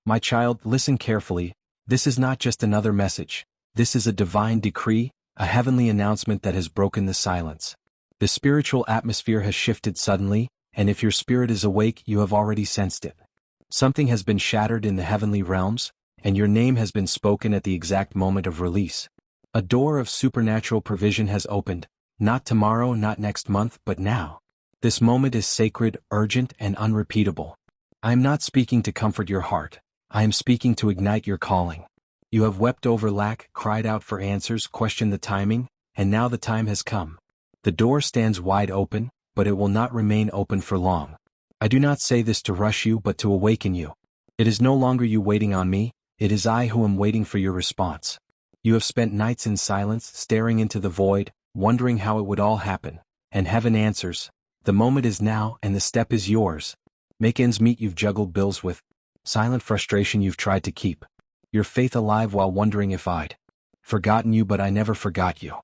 My child, listen carefully. This is not just another message. This is a divine decree, a heavenly announcement that has broken the silence. The spiritual atmosphere has shifted suddenly, and if your spirit is awake, you have already sensed it. Something has been shattered in the heavenly realms, and your name has been spoken at the exact moment of release. A door of supernatural provision has opened, not tomorrow, not next month, but now. This moment is sacred, urgent, and unrepeatable. I am not speaking to comfort your heart. I am speaking to ignite your calling. You have wept over lack, cried out for answers, questioned the timing, and now the time has come. The door stands wide open, but it will not remain open for long. I do not say this to rush you but to awaken you. It is no longer you waiting on me, it is I who am waiting for your response. You have spent nights in silence, staring into the void, wondering how it would all happen, and heaven answers. The moment is now and the step is yours. Make ends meet you've juggled bills with. Silent frustration you've tried to keep. Your faith alive while wondering if I'd forgotten you, but I never forgot you.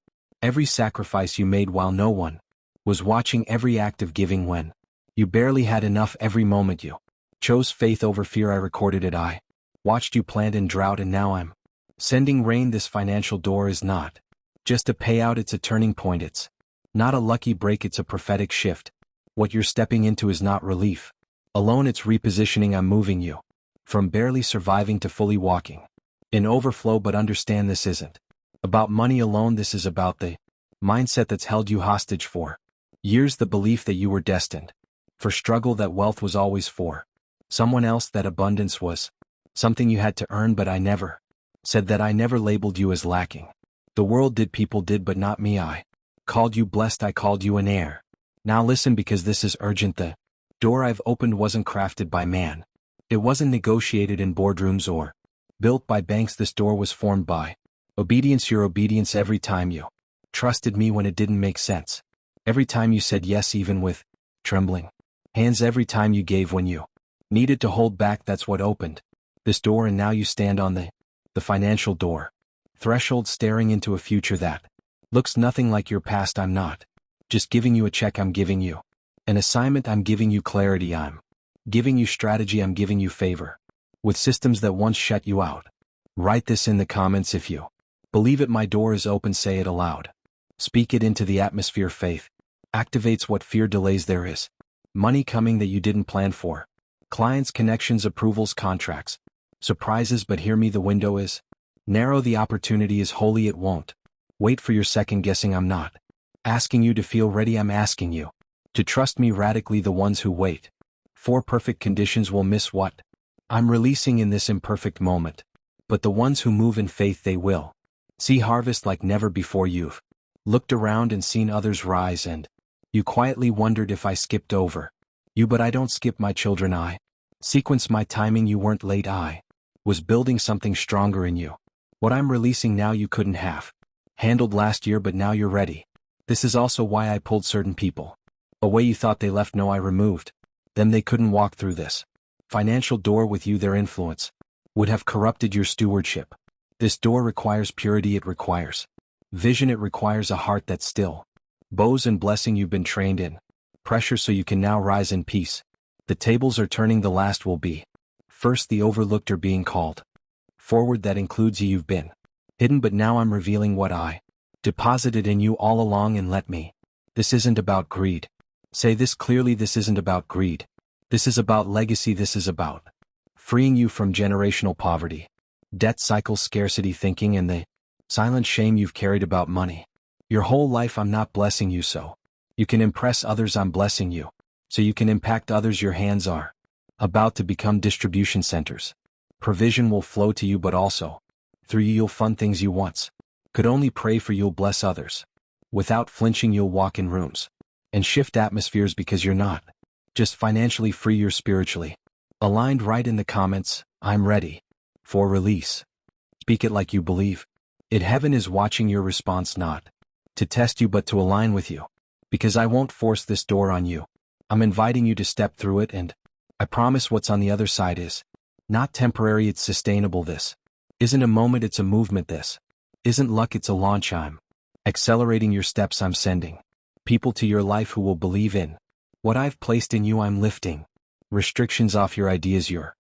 Every sacrifice you made while no one was watching, every act of giving when you barely had enough, every moment you chose faith over fear, I recorded it. I watched you plant in drought and now I'm sending rain. This financial door is not just a payout, it's a turning point. It's not a lucky break, it's a prophetic shift. What you're stepping into is not relief alone, it's repositioning. I'm moving you from barely surviving to fully walking in overflow. But understand, this isn't about money alone, this is about the mindset that's held you hostage for years, the belief that you were destined for struggle, that wealth was always for someone else, that abundance was something you had to earn. But I never said that. I never labeled you as lacking. The world did, people did, but not me. I called you blessed, I called you an heir. Now listen, because this is urgent. The door I've opened wasn't crafted by man. It wasn't negotiated in boardrooms or built by banks. This door was formed by obedience, your obedience. Every time you trusted me when it didn't make sense. Every time you said yes, even with trembling hands. Every time you gave when you needed to hold back. That's what opened this door, and now you stand on the financial door threshold, staring into a future that looks nothing like your past. I'm not just giving you a check, I'm giving you an assignment. I'm giving you clarity, I'm giving you strategy, I'm giving you favor with systems that once shut you out. Write this in the comments if you believe it. My door is open, say it aloud. Speak it into the atmosphere. Faith activates what fear delays. There is money coming that you didn't plan for. Clients, connections, approvals, contracts, surprises. But hear me, the window is narrow, the opportunity is holy. It won't wait for your second guessing. I'm not asking you to feel ready, I'm asking you to trust me radically. The ones who wait for perfect conditions will miss what I'm releasing in this imperfect moment. But the ones who move in faith, they will see harvest like never before. You've looked around and seen others rise, and you quietly wondered if I skipped over you. But I don't skip my children, I sequence my timing. You weren't late, I was building something stronger in you. What I'm releasing now you couldn't have handled last year, but now you're ready. This is also why I pulled certain people away. You thought they left, no, I removed them. They couldn't walk through this financial door with you. Their influence would have corrupted your stewardship. This door requires purity, it requires vision, it requires a heart that's still bows and blessing. You've been trained in pressure, so you can now rise in peace. The tables are turning, the last will be first. The overlooked are being called forward. That includes you. You've been hidden, but now I'm revealing what I deposited in you all along. And let me, this isn't about greed. Say this clearly, this isn't about greed. This is about legacy. This is about freeing you from generational poverty, debt cycles, scarcity thinking, and the silent shame you've carried about money your whole life. I'm not blessing you so you can impress others. I'm blessing you so you can impact others. Your hands are about to become distribution centers. Provision will flow to you, but also through you you'll fund things you once could only pray for. You'll bless others without flinching. You'll walk in rooms and shift atmospheres, because you're not just financially free, you're spiritually aligned. Write in the comments, I'm ready for release. Speak it like you believe it. Heaven is watching your response, not to test you but to align with you, because I won't force this door on you. I'm inviting you to step through it, and I promise what's on the other side is not temporary, it's sustainable. This isn't a moment, it's a movement. This isn't luck, it's a launch. I'm accelerating your steps. I'm sending people to your life who will believe in what I've placed in you. I'm lifting restrictions off your ideas. Your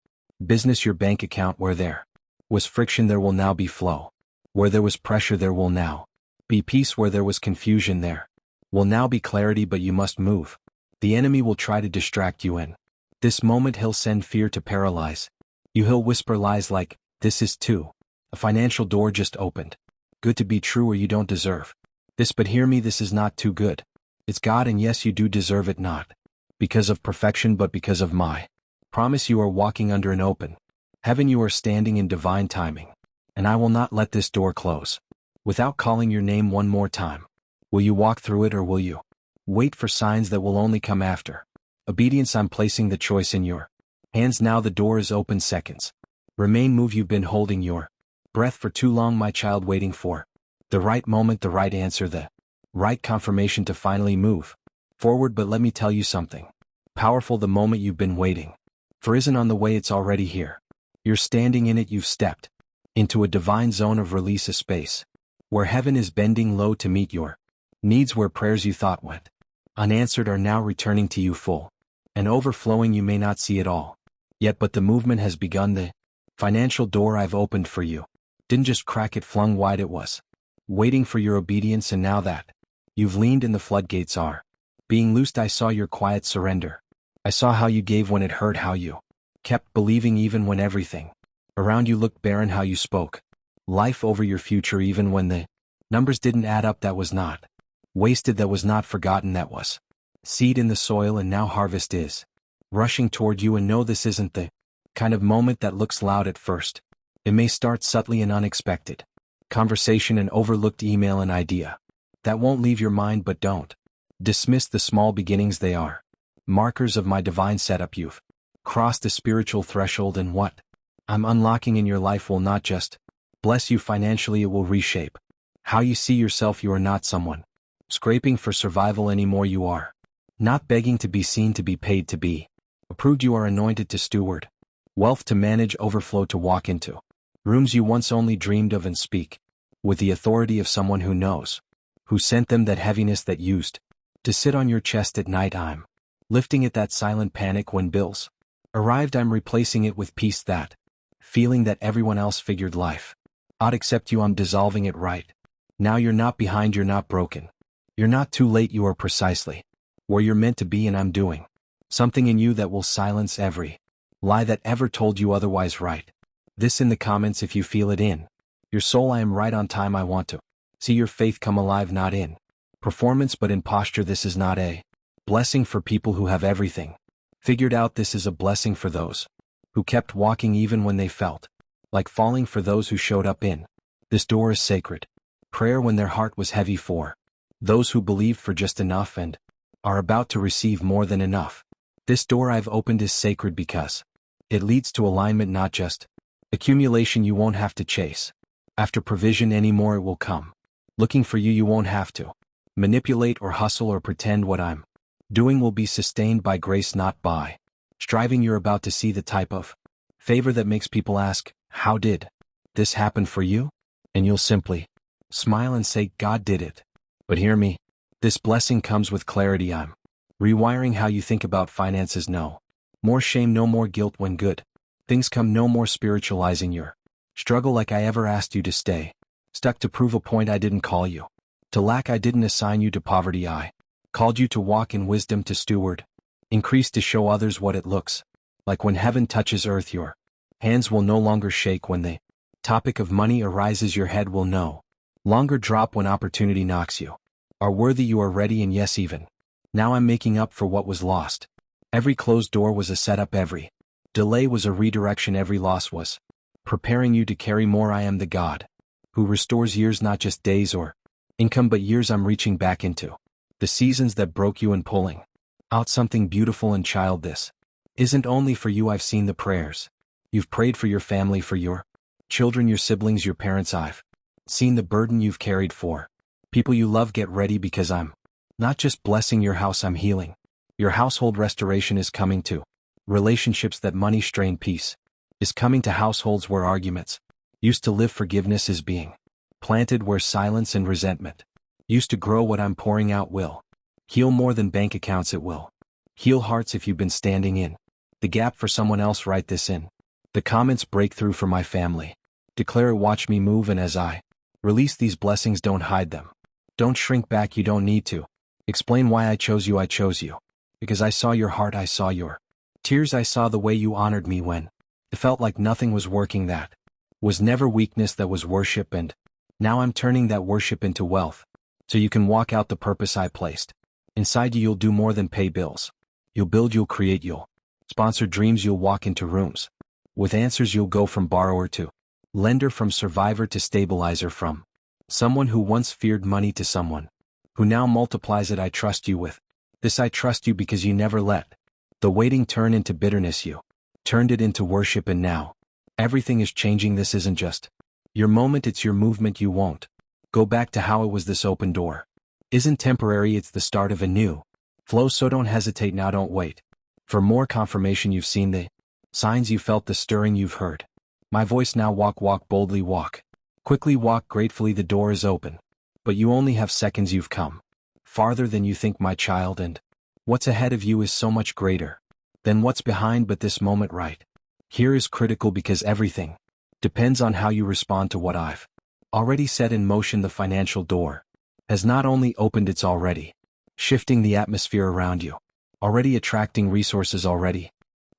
Business, your bank account. Where there was friction, there will now be flow. Where there was pressure, there will now be peace. Where there was confusion, there will now be clarity. But you must move. The enemy will try to distract you in this moment. He'll send fear to paralyze you. He'll whisper lies like, this is too a financial door just opened. Good to be true, or you don't deserve this. But hear me, this is not too good. It's God, and yes, you do deserve it, not because of perfection but because of my promise. You are walking under an open heaven. You are standing in divine timing. And I will not let this door close without calling your name one more time. Will you walk through it, or will you wait for signs that will only come after obedience? I'm placing the choice in your hands now. The door is open. Seconds remain. Move. You've been holding your breath for too long, my child, waiting for the right moment, the right answer, the right confirmation to finally move forward. But let me tell you something powerful. The moment you've been waiting for isn't on the way, it's already here. You're standing in it. You've stepped into a divine zone of release, a space where heaven is bending low to meet your needs, where prayers you thought went unanswered are now returning to you full and overflowing. You may not see it all yet, but the movement has begun. The financial door I've opened for you didn't just crack, it flung wide. It was waiting for your obedience, and now that you've leaned in, the floodgates are being loosed. I saw your quiet surrender. I saw how you gave when it hurt, how you kept believing even when everything around you looked barren, how you spoke life over your future even when the numbers didn't add up. That was not wasted, that was not forgotten, that was seed in the soil, and now harvest is rushing toward you. And no, this isn't the kind of moment that looks loud at first. It may start subtly, an unexpected conversation, an overlooked email, an idea that won't leave your mind. But don't dismiss the small beginnings. They are markers of my divine setup. You've crossed the spiritual threshold, and what I'm unlocking in your life will not just bless you financially, it will reshape how you see yourself. You are not someone scraping for survival anymore. You are not begging to be seen, to be paid, to be approved. You are anointed to steward wealth, to manage overflow, to walk into rooms you once only dreamed of, and speak with the authority of someone who knows who sent them. That heaviness that used to sit on your chest at night, I'm lifting it. That silent panic when bills arrived, I'm replacing it with peace. That feeling that everyone else figured life out except you, I'm dissolving it right now. You're not behind, you're not broken, you're not too late. You are precisely where you're meant to be, and I'm doing something in you that will silence every lie that ever told you otherwise. Write this in the comments if you feel it in your soul. I am right on time. I want to see your faith come alive, not in performance but in posture. This is not a blessing for people who have everything figured out. This is a blessing for those who kept walking even when they felt like falling, for those who showed up in this door is sacred prayer when their heart was heavy, for those who believed for just enough and are about to receive more than enough. This door I've opened is sacred because it leads to alignment, not just accumulation. You won't have to chase after provision anymore. It will come looking for you. You won't have to manipulate or hustle or pretend. What I'm doing will be sustained by grace, not by striving. You're about to see the type of favor that makes people ask, how did this happen for you? And you'll simply smile and say, God did it. But hear me, this blessing comes with clarity. I'm rewiring how you think about finances. No more shame, no more guilt when good things come, no more spiritualizing your struggle like I ever asked you to stay stuck to prove a point. I didn't call you to lack, I didn't assign you to poverty. I called you to walk in wisdom, to steward increase, to show others what it looks like when heaven touches earth. Your hands will no longer shake when the topic of money arises. Your head will no longer drop when opportunity knocks. You are worthy, you are ready, and yes, even now I'm making up for what was lost. Every closed door was a setup, every delay was a redirection, every loss was preparing you to carry more. I am the God who restores years, not just days or income, but years. I'm reaching back into the seasons that broke you and pulling out something beautiful. And child, this isn't only for you. I've seen the prayers you've prayed for your family, for your children, your siblings, your parents. I've seen the burden you've carried for people you love. Get ready, because I'm not just blessing your house, I'm healing your household. Restoration is coming to relationships that money strained. Peace is coming to households where arguments used to live. Forgiveness is being planted where silence and resentment used to grow. What I'm pouring out will heal more than bank accounts. It will heal hearts. If you've been standing in the gap for someone else, write this in The comments break through for my family. Declare, watch me move, and as I release these blessings, don't hide them. Don't shrink back, you don't need to. Explain why I chose you. I chose you because I saw your heart, I saw your tears, I saw the way you honored me when it felt like nothing was working. That was never weakness, that was worship, and now I'm turning that worship into wealth. So you can walk out the purpose I placed inside you. You'll do more than pay bills. You'll build, you'll create, you'll sponsor dreams, you'll walk into rooms with answers, you'll go from borrower to lender, from survivor to stabilizer, from someone who once feared money to someone who now multiplies it. I trust you with this. I trust you because you never let the waiting turn into bitterness. You turned it into worship, and now everything is changing. This isn't just your moment, it's your movement. You won't go back to how it was. This open door isn't temporary, it's the start of a new flow. So don't hesitate now, don't wait for more confirmation. You've seen the signs, you felt the stirring, you've heard my voice. Now walk, walk boldly, walk quickly, walk gratefully. The door is open, but you only have seconds. You've come farther than you think, my child, and what's ahead of you is so much greater than what's behind. But this moment right here is critical because everything depends on how you respond to what I've already set in motion. The financial door has not only opened, it's already shifting the atmosphere around you, already attracting resources, already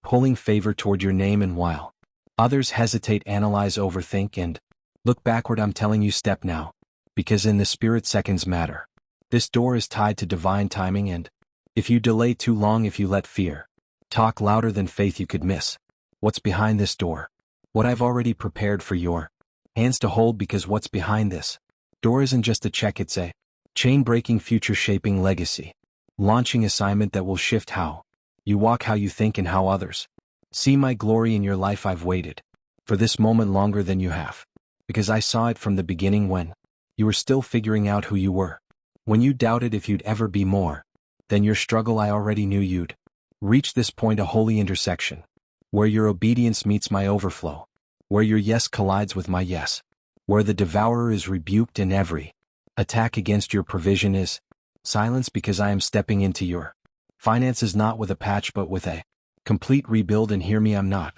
pulling favor toward your name. And while others hesitate, analyze, overthink, and look backward, I'm telling you, step now, because in the spirit seconds matter. This door is tied to divine timing, and if you delay too long, if you let fear talk louder than faith, you could miss what's behind this door, what I've already prepared for your hands to hold. Because what's behind this door isn't just a check, it's a chain-breaking, future-shaping legacy, launching assignment that will shift how you walk, how you think, and how others see my glory in your life. I've waited for this moment longer than you have, because I saw it from the beginning, when you were still figuring out who you were, when you doubted if you'd ever be more than your struggle. I already knew you'd reach this point, a holy intersection, where your obedience meets my overflow, where your yes collides with my yes, where the devourer is rebuked and every attack against your provision is silenced. Because I am stepping into your finances, not with a patch but with a complete rebuild. And hear me, I'm not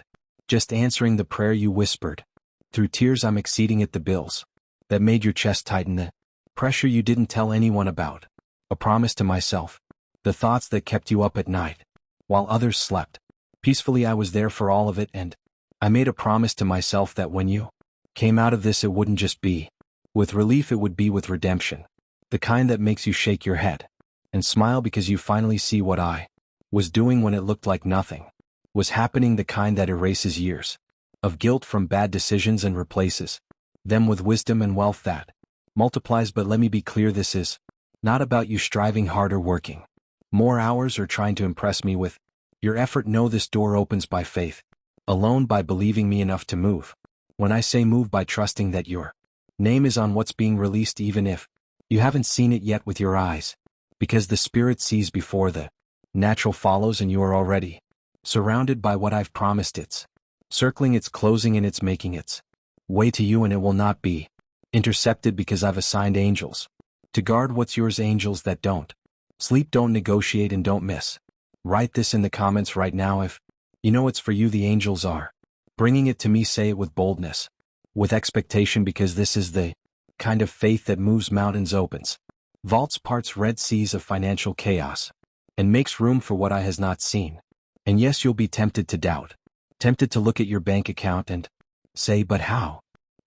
just answering the prayer you whispered through tears, I'm exceeding it. The bills that made your chest tighten, the pressure you didn't tell anyone about, a promise to myself, the thoughts that kept you up at night while others slept peacefully. I was there for all of it, and I made a promise to myself that when you came out of this, it wouldn't just be with relief, it would be with redemption, the kind that makes you shake your head and smile because you finally see what I was doing when it looked like nothing was happening, the kind that erases years of guilt from bad decisions and replaces them with wisdom and wealth that multiplies. But let me be clear, this is not about you striving harder, working more hours, or trying to impress me with your effort. No, this door opens by faith alone, by believing me enough to move. When I say move, by trusting that your name is on what's being released, even if you haven't seen it yet with your eyes, because the Spirit sees before the natural follows, and you are already surrounded by what I've promised. It's circling, it's closing, and it's making its way to you, and it will not be intercepted, because I've assigned angels to guard what's yours, angels that don't sleep, don't negotiate, and don't miss. Write this in the comments right now if you know it's for you. The angels are bringing it to me. Say it with boldness, with expectation, because this is the kind of faith that moves mountains, opens vaults, parts red seas of financial chaos, and makes room for what eye has not seen. And yes, you'll be tempted to doubt, tempted to look at your bank account and say, but how?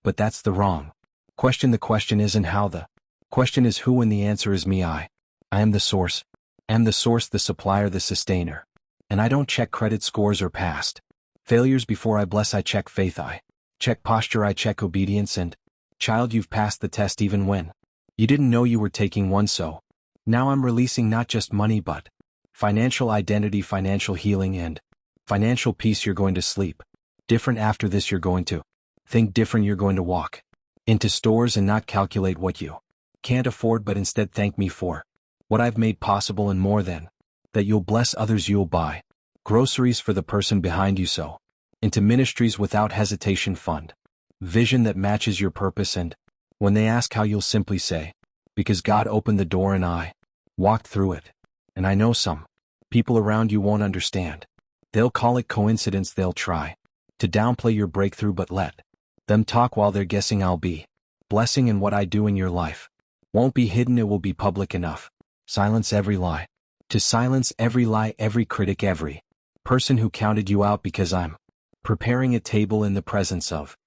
But that's the wrong question. The question isn't how, the question is who, and the answer is me. I am the source. Am the source, the supplier, the sustainer. And I don't check credit scores or past failures before I bless. I check faith, I check posture, I check obedience. And child, you've passed the test even when you didn't know you were taking one. So now I'm releasing not just money but financial identity, financial healing, and financial peace. You're going to sleep different after this. You're going to think different. You're going to walk into stores and not calculate what you can't afford, but instead thank me for what I've made possible, and more than that, you'll bless others. You'll buy groceries for the person behind you. So into ministries without hesitation, fund vision that matches your purpose. And when they ask how, you'll simply say, because God opened the door and I walked through it. And I know some people around you won't understand. They'll call it coincidence. They'll try to downplay your breakthrough, but let them talk while they're guessing. I'll be blessing in what I do in your life. Won't be hidden, it will be public enough. Silence every lie. To silence every lie, every critic, every person who counted you out, because I'm preparing a table in the presence of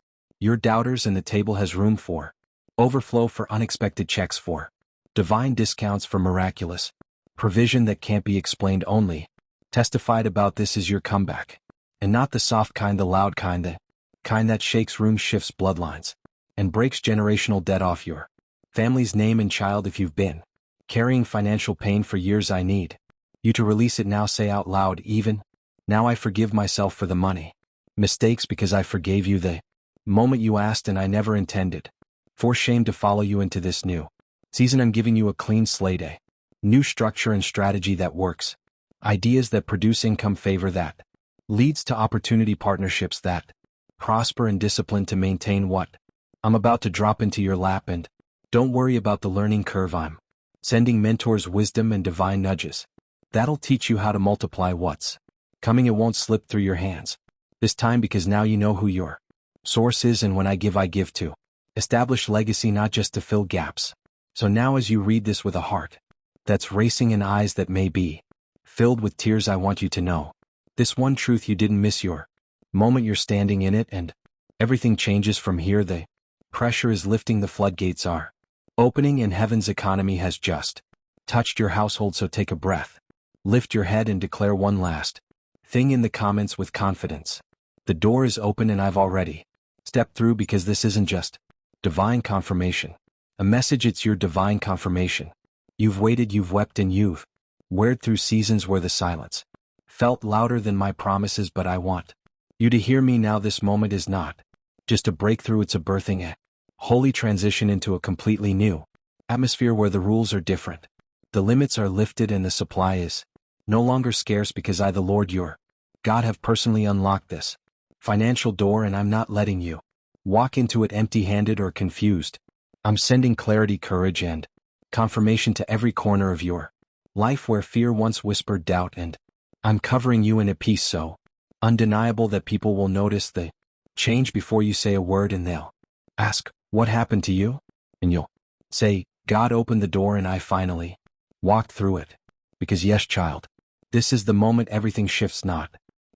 your doubters, and the table has room for overflow, for unexpected checks, for divine discounts, for miraculous provision that can't be explained, only testified about. This is your comeback. And not the soft kind, the loud kind, the kind that shakes rooms, shifts bloodlines, and breaks generational debt off your family's name and child. If you've been carrying financial pain for years, I need you to release it now. Say out loud, even now I forgive myself for the money mistakes, because I forgave you the moment you asked, and I never intended for shame to follow you into this new season. I'm giving you a clean slate, a new structure and strategy that works, ideas that produce income, favor that leads to opportunity, partnerships that prosper, and discipline to maintain what I'm about to drop into your lap. And don't worry about the learning curve. I'm sending mentors, wisdom, and divine nudges that'll teach you how to multiply what's coming. It won't slip through your hands this time, because now you know who your source is. And when I give to establish legacy, not just to fill gaps. So now, as you read this with a heart that's racing and eyes that may be filled with tears, I want you to know this one truth: you didn't miss your moment, you're standing in it, and everything changes from here. The pressure is lifting, the floodgates are opening, and heaven's economy has just touched your household. So take a breath, lift your head, and declare one last thing in the comments with confidence. The door is open, and I've already stepped through, because this isn't just divine confirmation, a message, it's your divine confirmation. You've waited, you've wept, and you've weared through seasons where the silence felt louder than my promises, but I want you to hear me now. This moment is not just a breakthrough, it's a birthing, a holy transition into a completely new atmosphere where the rules are different, the limits are lifted, and the supply is no longer scarce, because I, the Lord your God, have personally unlocked this financial door, and I'm not letting you walk into it empty-handed or confused. I'm sending clarity, courage, and confirmation to every corner of your life where fear once whispered doubt, and I'm covering you in a peace so undeniable that people will notice the change before you say a word, and they'll ask, what happened to you? And you'll say, God opened the door, and I finally walked through it. Because yes, child, this is the moment everything shifts, not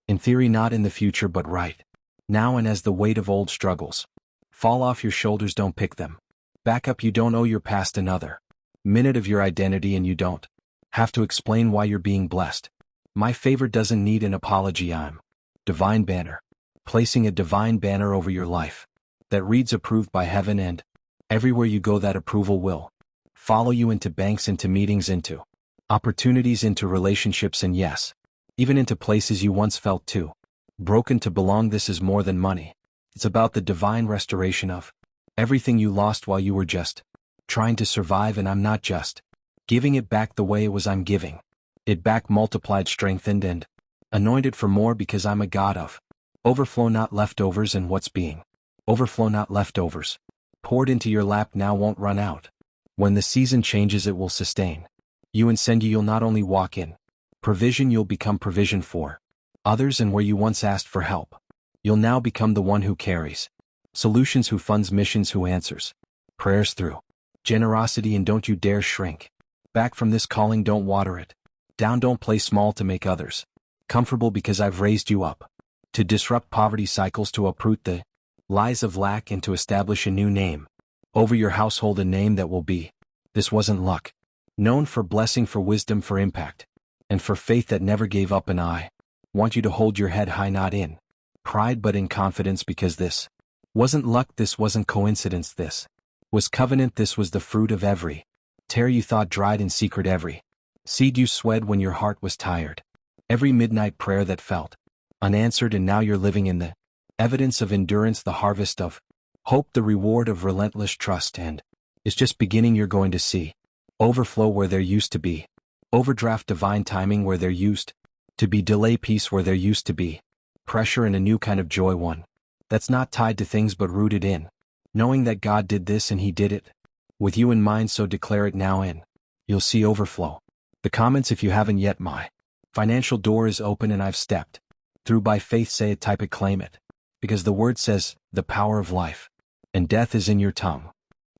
in theory, not in the future, but right now. And as the weight of old struggles fall off your shoulders, don't pick them back up. You don't owe your past another minute of your identity, and you don't have to explain why you're being blessed. My favor doesn't need an apology. I'm divine banner, placing a divine banner over your life that reads approved by heaven, and everywhere you go, that approval will follow you into banks, into meetings, into opportunities, into relationships, and yes, even into places you once felt too broken to belong. This is more than money. It's about the divine restoration of everything you lost while you were just trying to survive. And I'm not just giving it back the way it was, I'm giving it back multiplied, strengthened, and anointed for more, because I'm a God of overflow, not leftovers. And what's being overflow, not leftovers, poured into your lap now won't run out. When the season changes, it will sustain you and send you. You'll not only walk in provision, you'll become provision for others. And where you once asked for help, you'll now become the one who carries solutions, who funds missions, who answers prayers through generosity. And don't you dare shrink back from this calling. Don't water it down. Don't play small to make others comfortable, because I've raised you up to disrupt poverty cycles, to uproot the lies of lack, and to establish a new name over your household, a name that will be, this wasn't luck, known for blessing, for wisdom, for impact, and for faith that never gave up. And I want you to hold your head high, not in pride but in confidence, because this wasn't luck, this wasn't coincidence, this was covenant. This was the fruit of every tear you thought dried in secret, every seed you swed when your heart was tired, every midnight prayer that felt unanswered. And now you're living in the evidence of endurance, the harvest of hope, the reward of relentless trust. And it's just beginning. You're going to see overflow where there used to be overdraft, divine timing where there used to be delay, peace where there used to be pressure, and a new kind of joy, one that's not tied to things but rooted in knowing that God did this, and He did it with you in mind. So declare it now, and you'll see overflow. The comments, if you haven't yet, my financial door is open, and I've stepped through by faith. Say it, type it, claim it. Because the word says, the power of life and death is in your tongue.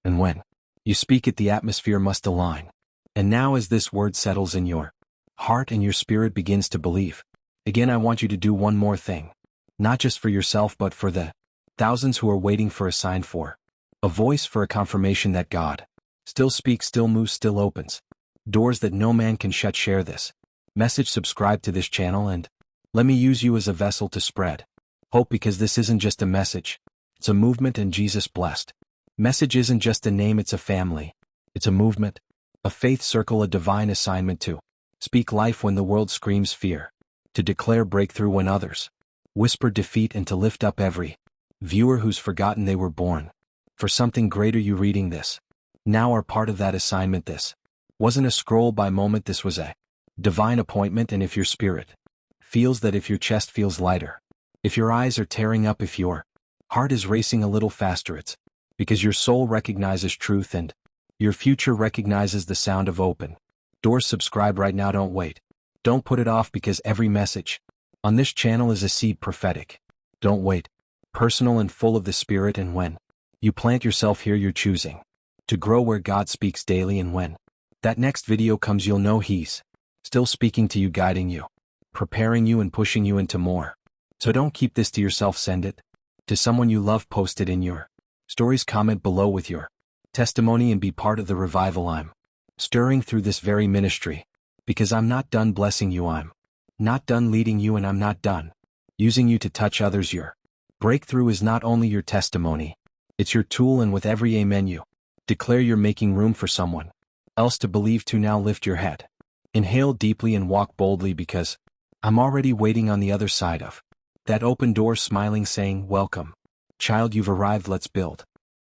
And when you speak it, the atmosphere must align. And now as this word settles in your heart and your spirit begins to believe, again I want you to do one more thing. Not just for yourself but for the thousands who are waiting for a sign, for a voice, for a confirmation that God still speaks, still moves, still opens doors that no man can shut. Share this message, subscribe to this channel, and let me use you as a vessel to spread hope, because this isn't just a message, it's a movement. And Jesus blessed message isn't just a name, it's a family. It's a movement, a faith circle, a divine assignment to speak life when the world screams fear, to declare breakthrough when others whisper defeat, and to lift up every viewer who's forgotten they were born for something greater. You reading this now are part of that assignment. This wasn't a scroll by moment, this was a divine appointment. And if your spirit feels that, if your chest feels lighter, if your eyes are tearing up, if your heart is racing a little faster, it's because your soul recognizes truth and your future recognizes the sound of open doors. Subscribe right now, don't wait. Don't put it off, because every message on this channel is a seed, prophetic. Don't wait. Personal and full of the Spirit. And when you plant yourself here, you're choosing to grow where God speaks daily. And when that next video comes, you'll know He's still speaking to you, guiding you, preparing you, and pushing you into more. So don't keep this to yourself, send it to someone you love. Post it in your stories, comment below with your testimony, and be part of the revival I'm stirring through this very ministry. Because I'm not done blessing you, I'm not done leading you, and I'm not done using you to touch others. Your breakthrough is not only your testimony, it's your tool. And with every amen you declare, you're making room for someone else to believe too. Now lift your head, inhale deeply, and walk boldly, because I'm already waiting on the other side of that open door, smiling, saying, welcome, child, you've arrived. Let's build